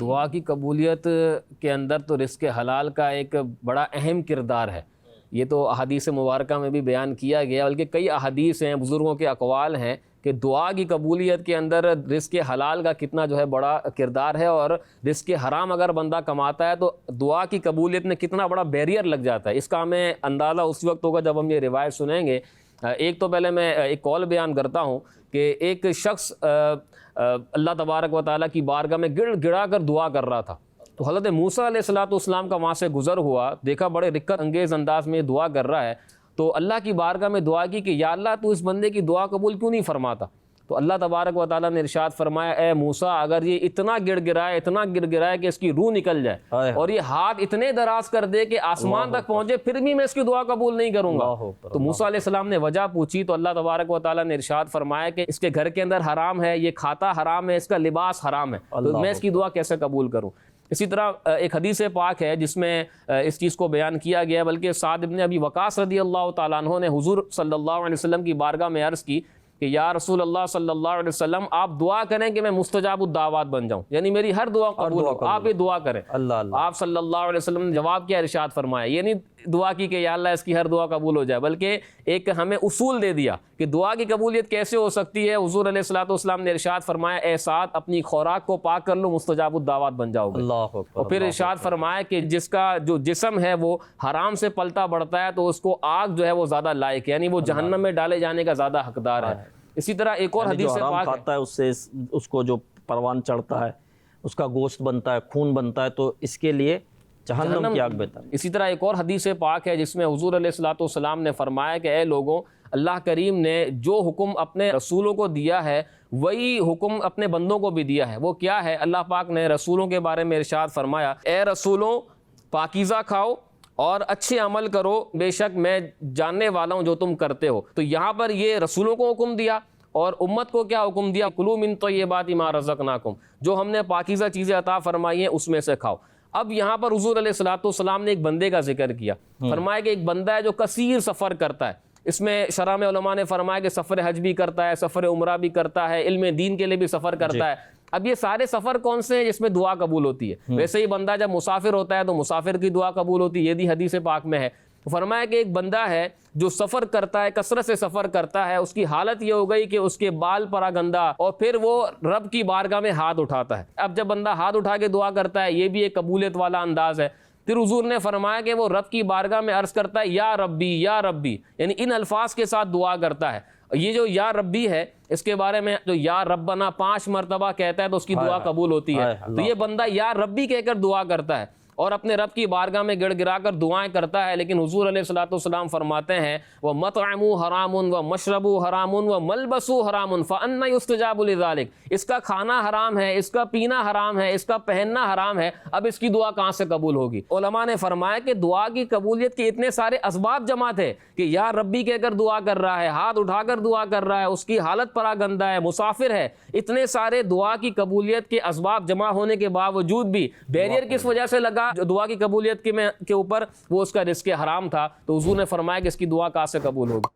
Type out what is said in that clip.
دعا کی قبولیت کے اندر تو رزق حلال کا ایک بڑا اہم کردار ہے۔ یہ تو احادیث مبارکہ میں بھی بیان کیا گیا، بلکہ کئی احادیث ہیں، بزرگوں کے اقوال ہیں کہ دعا کی قبولیت کے اندر رزق حلال کا کتنا بڑا کردار ہے، اور رزق حرام اگر بندہ کماتا ہے تو دعا کی قبولیت میں کتنا بڑا بیریئر لگ جاتا ہے۔ اس کا ہمیں اندازہ اس وقت ہوگا جب ہم یہ روایت سنیں گے۔ ایک تو پہلے میں ایک قول بیان کرتا ہوں کہ ایک شخص اللہ تبارک و تعالیٰ کی بارگاہ میں گڑ گڑا کر دعا کر رہا تھا، تو حضرت موسیٰ علیہ السلام کا وہاں سے گزر ہوا، دیکھا بڑے رقت انگیز انداز میں دعا کر رہا ہے، تو اللہ کی بارگاہ میں دعا کی کہ یا اللہ تو اس بندے کی دعا قبول کیوں نہیں فرماتا؟ تو اللہ تبارک و تعالیٰ نے ارشاد فرمایا، اے موسیٰ اگر یہ اتنا گڑ گرائے کہ اس کی روح نکل جائے اور یہ ہاتھ اتنے دراز کر دے کہ آسمان تک پہنچے، پھر بھی میں اس کی دعا قبول نہیں کروں گا۔ تو موسیٰ علیہ السلام نے وجہ پوچھی تو اللہ تبارک و تعالیٰ نے ارشاد فرمایا کہ اس کے گھر کے اندر حرام ہے، یہ کھاتا حرام ہے، اس کا لباس حرام ہے، تو میں اس کی دعا کیسے قبول کروں؟ اسی طرح ایک حدیث پاک ہے جس میں اس چیز کو بیان کیا گیا، بلکہ سعد بن ابی وقاص رضی اللہ تعالیٰ عنہ نے حضور صلی اللہ علیہ وسلم کی بارگاہ میں عرض کی کہ یا رسول اللہ صلی اللہ علیہ وسلم آپ دعا کریں کہ میں مستجاب الدعوات بن جاؤں، یعنی میری ہر دعا قبول ہو، آپ یہ دعا کریں۔ آپ صلی اللہ علیہ وسلم نے جواب کیا، ارشاد فرمایا، یہ نہیں دعا کی کہ یا اللہ اس کی ہر دعا قبول ہو جائے، بلکہ ایک ہمیں اصول دے دیا کہ دعا کی قبولیت کیسے ہو سکتی ہے۔ حضور علیہ السلام نے ارشاد فرمایا، اے سعد اپنی خوراک کو پاک کر لو، مستجاب الدعوات بن جاؤ گے۔ اور پھر ارشاد فرمایا کہ جس کا جو جسم ہے وہ حرام سے پلتا بڑھتا ہے تو اس کو آگ جو ہے وہ زیادہ لائق ہے، یعنی وہ جہنم میں ڈالے جانے کا زیادہ حقدار ہے۔ اسی طرح ایک اور حدیث جو حرام کھاتا ہے اس سے اس کو جو پروان چڑھتا ہے، اس کا گوشت بنتا ہے، خون بنتا ہے، تو اس کے لیے جہنم کی آگ بہتر ہے۔ اسی طرح ایک اور حدیث پاک ہے جس میں حضور علیہ السلام نے فرمایا کہ اے لوگوں، اللہ کریم نے جو حکم اپنے رسولوں کو دیا ہے وہی حکم اپنے بندوں کو بھی دیا ہے۔ وہ کیا ہے؟ اللہ پاک نے رسولوں کے بارے میں ارشاد فرمایا، اے رسولوں پاکیزہ کھاؤ اور اچھے عمل کرو، بے شک میں جاننے والا ہوں جو تم کرتے ہو۔ تو یہاں پر یہ رسولوں کو حکم دیا اور امت کو کیا حکم دیا؟ کلوا من طیبات ما رزقناکم، جو ہم نے پاکیزہ چیزیں عطا فرمائی ہیں اس میں سے کھاؤ۔ اب یہاں پر حضور علیہ السلام نے ایک بندے کا ذکر کیا، فرمایا کہ ایک بندہ ہے جو کثیر سفر کرتا ہے۔ اس میں شرح میں علماء نے فرمایا کہ سفر حج بھی کرتا ہے، سفر عمرہ بھی کرتا ہے، علم دین کے لیے بھی سفر کرتا ہے۔ اب یہ سارے سفر کون سے ہیں جس میں دعا قبول ہوتی ہے؟ ویسے ہی بندہ جب مسافر ہوتا ہے تو مسافر کی دعا قبول ہوتی ہے، یہ بھی حدیث پاک میں ہے۔ فرمایا کہ ایک بندہ ہے جو سفر کرتا ہے، کثرت سے سفر کرتا ہے، اس کی حالت یہ ہو گئی کہ اس کے بال پراگندہ، اور پھر وہ رب کی بارگاہ میں ہاتھ اٹھاتا ہے۔ اب جب بندہ ہاتھ اٹھا کے دعا کرتا ہے، یہ بھی ایک قبولیت والا انداز ہے۔ پھر حضور نے فرمایا کہ وہ رب کی بارگاہ میں عرض کرتا ہے، یا ربی یا ربی، یعنی ان الفاظ کے ساتھ دعا کرتا ہے۔ یہ جو یا ربی ہے، اس کے بارے میں جو یا ربنا 5 مرتبہ کہتا ہے تو اس کی دعا قبول ہوتی ہے۔ تو یہ بندہ یا ربی کہہ کر دعا کرتا ہے اور اپنے رب کی بارگاہ میں گڑ گرا کر دعائیں کرتا ہے، لیکن حضور علیہ السلام فرماتے ہیں، وَمَطْعَمُهُ حَرَامٌ وَمَشْرَبُهُ حَرَامٌ وَمَلْبَسُهُ حَرَامٌ فَأَنَّىٰ يُسْتَجَابُ لِذَٰلِكَ، اس کا کھانا حرام ہے، اس کا پینا حرام ہے، اس کا پہننا حرام ہے، اب اس کی دعا کہاں سے قبول ہوگی؟ علماء نے فرمایا کہ دعا کی قبولیت کے اتنے سارے اسباب جمع تھے کہ یا ربی کہہ کر دعا کر رہا ہے، ہاتھ اٹھا کر دعا کر رہا ہے، اس کی حالت پراگندہ ہے، مسافر ہے، اتنے سارے دعا کی قبولیت کے اسباب جمع ہونے کے باوجود بھی بیریئر کس وجہ سے لگا جو دعا کی قبولیت کے اوپر؟ وہ اس کا رزق حرام تھا۔ تو حضور نے فرمایا کہ اس کی دعا کہاں سے قبول ہوگی؟